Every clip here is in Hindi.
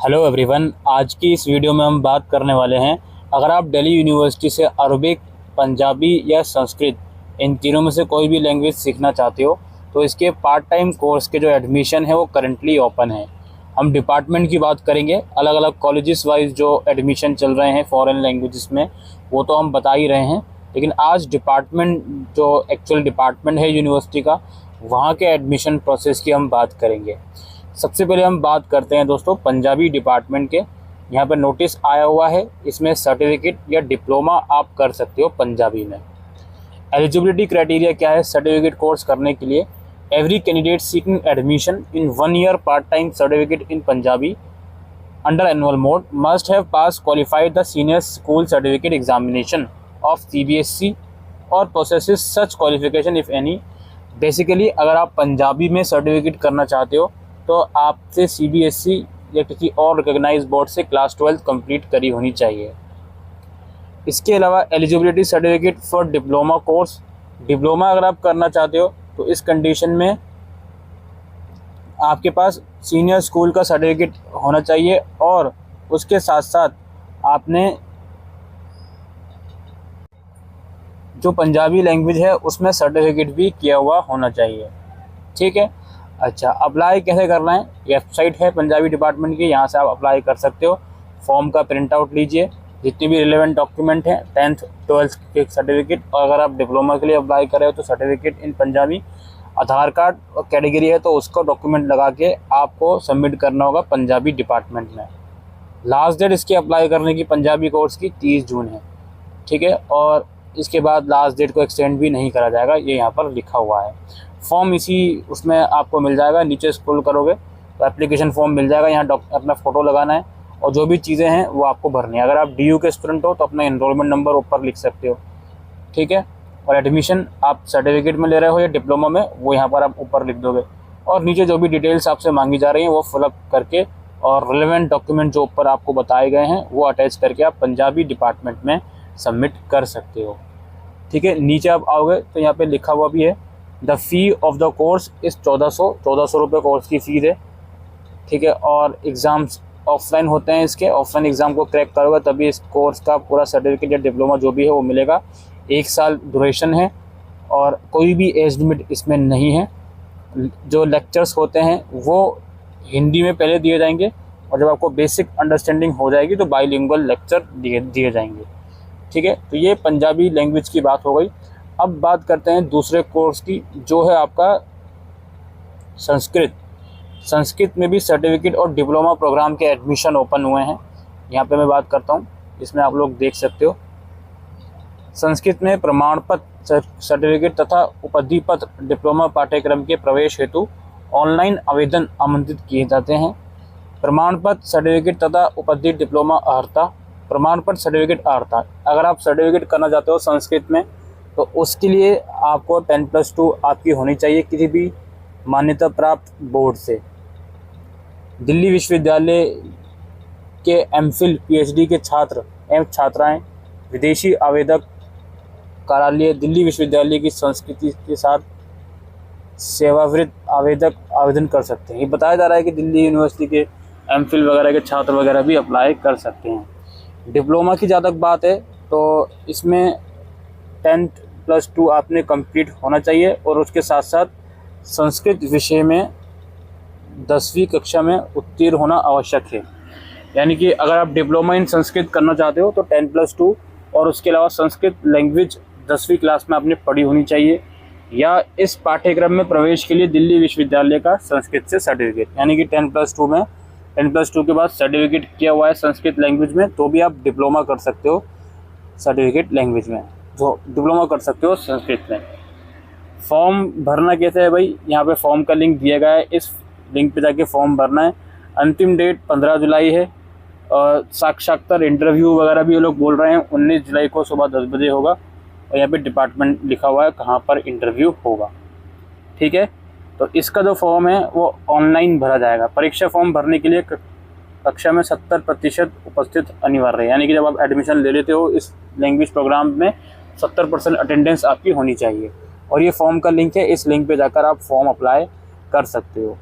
हेलो एवरीवन, आज की इस वीडियो में हम बात करने वाले हैं। अगर आप दिल्ली यूनिवर्सिटी से अरबिक, पंजाबी या संस्कृत इन तीनों में से कोई भी लैंग्वेज सीखना चाहते हो तो इसके पार्ट टाइम कोर्स के जो एडमिशन है वो करंटली ओपन है। हम डिपार्टमेंट की बात करेंगे, अलग अलग कॉलेजेस वाइज जो एडमिशन चल रहे हैं फॉरेन लैंग्वेजेस में वो तो हम बता ही रहे हैं, लेकिन आज डिपार्टमेंट जो एक्चुअल डिपार्टमेंट है यूनिवर्सिटी का, वहाँ के एडमिशन प्रोसेस की हम बात करेंगे। सबसे पहले हम बात करते हैं दोस्तों पंजाबी डिपार्टमेंट के। यहाँ पर नोटिस आया हुआ है, इसमें सर्टिफिकेट या डिप्लोमा आप कर सकते हो पंजाबी में। एलिजिबिलिटी क्राइटेरिया क्या है सर्टिफिकेट कोर्स करने के लिए? Every candidate seeking admission in 1 year part time certificate in Punjabi under annual mode must have pass qualified the senior school certificate examination of CBSE और processes such qualification if any. Basically अगर आप पंजाबी में सर्टिफिकेट करना चाहते हो तो आपसे CBSE या किसी और रिकॉग्नाइज बोर्ड से क्लास 12 कंप्लीट करी होनी चाहिए। इसके अलावा eligibility certificate for diploma course, diploma अगर आप करना चाहते हो तो इस कंडीशन में आपके पास सीनियर स्कूल का सर्टिफिकेट होना चाहिए और उसके साथ साथ आपने जो पंजाबी लैंग्वेज है उसमें सर्टिफिकेट भी किया हुआ होना चाहिए। ठीक है, अच्छा अप्लाई कैसे करना है? वेबसाइट है पंजाबी डिपार्टमेंट की, यहाँ से आप अप्लाई कर सकते हो। फॉर्म का प्रिंट आउट लीजिए, जितनी भी रिलेवेंट डॉक्यूमेंट हैं 10th 12th के सर्टिफिकेट, और अगर आप डिप्लोमा के लिए अप्लाई कर रहे हो तो certificate in Punjabi, Aadhaar card और कैटेगरी है तो उसका डॉक्यूमेंट लगा के आपको सबमिट करना होगा पंजाबी डिपार्टमेंट में। लास्ट डेट इसके अप्लाई करने की पंजाबी कोर्स की 30 जून है। ठीक है, और इसके बाद लास्ट डेट को एक्सटेंड भी नहीं करा जाएगा, ये यहाँ पर लिखा हुआ है। फॉर्म इसी उसमें आपको मिल जाएगा, नीचे स्क्रॉल करोगे तो एप्लीकेशन फॉर्म मिल जाएगा, यहाँ अपना फ़ोटो लगाना है और जो भी चीज़ें हैं वो आपको भरनी है। अगर आप DU के स्टूडेंट हो तो अपना एनरोलमेंट नंबर ऊपर लिख सकते हो। ठीक है, और एडमिशन आप सर्टिफिकेट में ले रहे हो या डिप्लोमा में, वो यहाँ पर आप ऊपर लिख दोगे और नीचे जो भी डिटेल्स आपसे मांगी जा रही हैं वो फिलअप करके और रिलेवेंट डॉक्यूमेंट जो ऊपर आपको बताए गए हैं वो अटैच करके आप पंजाबी डिपार्टमेंट में सबमिट कर सकते हो। ठीक है, नीचे आप आओगे तो यहाँ पे लिखा हुआ भी है the fee of the course इस 1400 रुपये कोर्स की फ़ीस है। ठीक है, और एग्ज़ाम्स ऑफलाइन होते हैं, इसके ऑफलाइन एग्ज़ाम को क्रैक करोगे तभी इस कोर्स का पूरा सर्टिफिकेट या डिप्लोमा जो भी है वो मिलेगा। 1 साल ड्यूरेशन है और कोई भी एज लिमिट इसमें नहीं है। जो लेक्चर्स होते हैं वो हिंदी में पहले दिए जाएंगे और जब आपको बेसिक अंडरस्टैंडिंग हो जाएगी तो बाइलिंगुअल लेक्चर दिए जाएंगे। ठीक है, तो ये पंजाबी लैंग्वेज की बात हो गई। अब बात करते हैं दूसरे कोर्स की, जो है आपका संस्कृत। संस्कृत में भी सर्टिफिकेट और डिप्लोमा प्रोग्राम के एडमिशन ओपन हुए हैं। यहाँ पे मैं बात करता हूँ, इसमें आप लोग देख सकते हो। संस्कृत में प्रमाण पत्र, सर्टिफिकेट तथा उपाधि पत्र डिप्लोमा पाठ्यक्रम के प्रवेश हेतु ऑनलाइन आवेदन आमंत्रित किए जाते हैं। प्रमाण पत्र, सर्टिफिकेट तथा उपाधि डिप्लोमा अर्हता। प्रमाण पत्र, सर्टिफिकेट अर्हता, अगर आप सर्टिफिकेट करना चाहते हो संस्कृत में तो उसके लिए आपको 10+2 आपकी होनी चाहिए किसी भी मान्यता प्राप्त बोर्ड से। दिल्ली विश्वविद्यालय के MPhil PhD के छात्र एवं छात्राएं विदेशी आवेदक कार्यालय दिल्ली विश्वविद्यालय की संस्कृति के साथ सेवावृत्त आवेदक आवेदन कर सकते हैं। ये बताया जा रहा है कि दिल्ली यूनिवर्सिटी के MPhil वगैरह के छात्र वगैरह भी अप्लाई कर सकते हैं। डिप्लोमा की जहाँ तक बात है तो इसमें 10+2 आपने कंप्लीट होना चाहिए और उसके साथ साथ संस्कृत विषय में 10वीं कक्षा में उत्तीर्ण होना आवश्यक है। यानी कि अगर आप डिप्लोमा इन संस्कृत करना चाहते हो तो 10+2 और उसके अलावा संस्कृत लैंग्वेज 10वीं क्लास में आपने पढ़ी होनी चाहिए, या इस पाठ्यक्रम में प्रवेश के लिए दिल्ली विश्वविद्यालय का संस्कृत से सर्टिफिकेट, यानी कि 10+2 में 10+2 के बाद सर्टिफिकेट किया हुआ है संस्कृत लैंग्वेज में तो भी आप डिप्लोमा कर सकते हो सर्टिफिकेट लैंग्वेज में, जो डिप्लोमा कर सकते हो संस्कृत में। फॉर्म भरना कैसे है भाई? यहाँ पे फॉर्म का लिंक दिया गया है, इस लिंक पे जाके फॉर्म भरना है। अंतिम डेट 15 जुलाई है और साक्षात्कार इंटरव्यू वगैरह भी ये लोग बोल रहे हैं 19 जुलाई को सुबह 10 बजे होगा और यहाँ पे डिपार्टमेंट लिखा हुआ है कहाँ पर इंटरव्यू होगा। ठीक है, तो इसका जो फॉर्म है वो ऑनलाइन भरा जाएगा। परीक्षा फॉर्म भरने के लिए कक्षा में 70% उपस्थित अनिवार्य है, यानी कि जब आप एडमिशन ले लेते हो इस लैंग्वेज प्रोग्राम में 70% अटेंडेंस आपकी होनी चाहिए। और ये फॉर्म का लिंक है, इस लिंक पे जाकर आप फॉर्म अप्लाई कर सकते हो।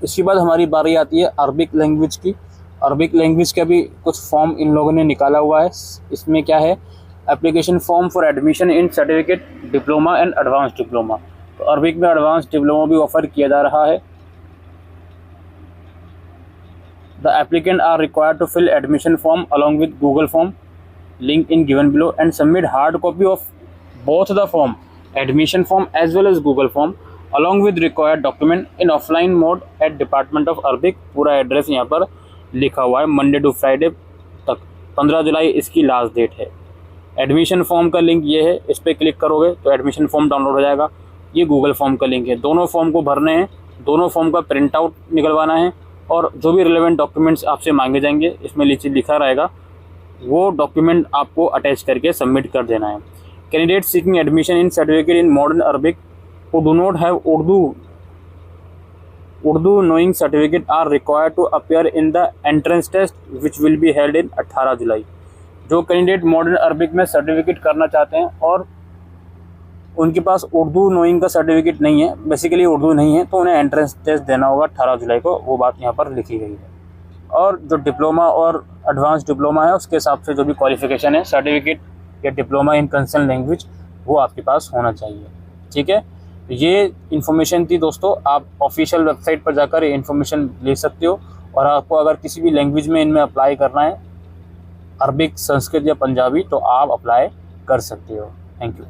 इसके बाद हमारी बारी आती है अरबिक लैंग्वेज की। अरबिक लैंग्वेज का भी कुछ फॉर्म इन लोगों ने निकाला हुआ है। इसमें क्या है, application form for admission in certificate diploma and advance diploma. तो अरबिक में एडवांस डिप्लोमा भी ऑफर किया जा रहा है। The applicant are required to fill admission form along with Google form link in given below and submit hard copy of both the form, admission form as well as Google form along with required document in offline mode at department of Arabic. पूरा एड्रेस यहाँ पर लिखा हुआ है, मंडे टू फ्राइडे तक, 15 जुलाई इसकी लास्ट डेट है। एडमिशन फॉर्म का लिंक ये है, इस पर क्लिक करोगे तो एडमिशन फॉर्म डाउनलोड हो जाएगा। ये गूगल फॉर्म का लिंक है, दोनों फॉर्म को भरने हैं, दोनों फॉर्म का प्रिंट आउट निकलवाना है और जो भी रिलेवेंट डॉक्यूमेंट्स आपसे मांगे जाएंगे इसमें नीचे लिखा रहेगा, वो डॉक्यूमेंट आपको अटैच करके सबमिट कर देना है। Candidate seeking admission in certificate in modern Arabic who do not have Urdu knowing certificate are required to appear in the entrance test which will be held in 18 जुलाई। जो कैंडिडेट मॉडर्न अरबिक में सर्टिफिकेट करना चाहते हैं और उनके पास उर्दू नोइंग का सर्टिफिकेट नहीं है, बेसिकली उर्दू नहीं है, तो उन्हें एंट्रेंस टेस्ट देना होगा 18 जुलाई को, वो बात यहाँ पर लिखी गई है। और जो डिप्लोमा और एडवांस डिप्लोमा है उसके हिसाब से जो भी क्वालिफिकेशन है, सर्टिफिकेट या डिप्लोमा इन कंसर्न लैंग्वेज, वो आपके पास होना चाहिए। ठीक है, ये इन्फॉर्मेशन थी दोस्तों, आप ऑफिशियल वेबसाइट पर जाकर ये इन्फॉर्मेशन ले सकते हो। और आपको अगर किसी भी लैंग्वेज में इनमें अप्लाई करना है, अरबिक, संस्कृत या पंजाबी, तो आप अप्लाई कर सकते हो। Thank you.